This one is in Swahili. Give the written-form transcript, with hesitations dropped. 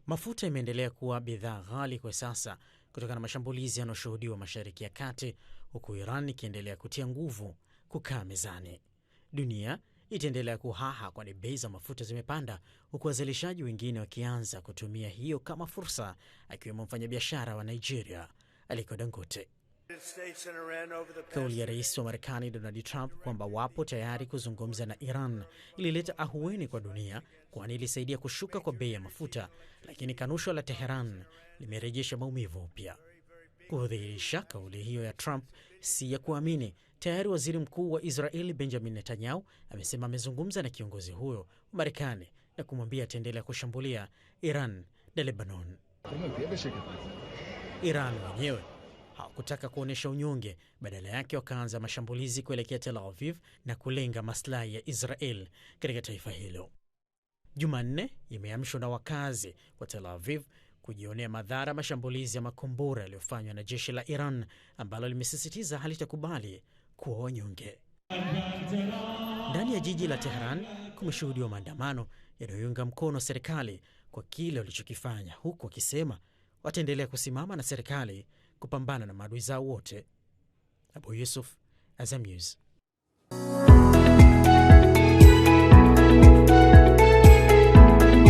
Mafuta imeendelea kuwa bidhaa ghali kwa sasa kutokana na mashambulizi yanayoshuhudiwa Mashariki ya Kati, huku Iran ikiendelea kutia nguvu kukaa mezani. Dunia itaendelea kuhaha kwani bei za mafuta zimepanda, huku wazalishaji wengine wakianza kutumia hiyo kama fursa, akiwemo mfanyabiashara wa Nigeria Aliko Dangote. Kauli ya rais wa Marekani Donald Trump kwamba wapo tayari kuzungumza na Iran ilileta ahueni kwa dunia, kwani ilisaidia kushuka kwa bei ya mafuta, lakini kanusho la Teheran limerejesha maumivu upya. Kudhihirisha kauli hiyo ya Trump si ya kuamini, tayari waziri mkuu wa Israeli Benjamin Netanyahu amesema amezungumza na kiongozi huyo wa Marekani na kumwambia ataendelea kushambulia Iran na Lebanon. Iran wenyewe hawakutaka kuonyesha unyonge, badala yake wakaanza mashambulizi kuelekea Tel Aviv na kulenga maslahi ya Israel katika taifa hilo. Jumanne imeamshwa na wakazi wa Tel Aviv kujionea madhara mashambulizi ya makombora yaliyofanywa na jeshi la Iran, ambalo limesisitiza halitakubali kuwa wanyonge. Ndani ya jiji la Tehran kumeshuhudiwa maandamano yanayounga mkono serikali kwa kile walichokifanya, huku wakisema wataendelea kusimama na serikali kupambana na maadui zao wote. Abu Yusuf, Azam News.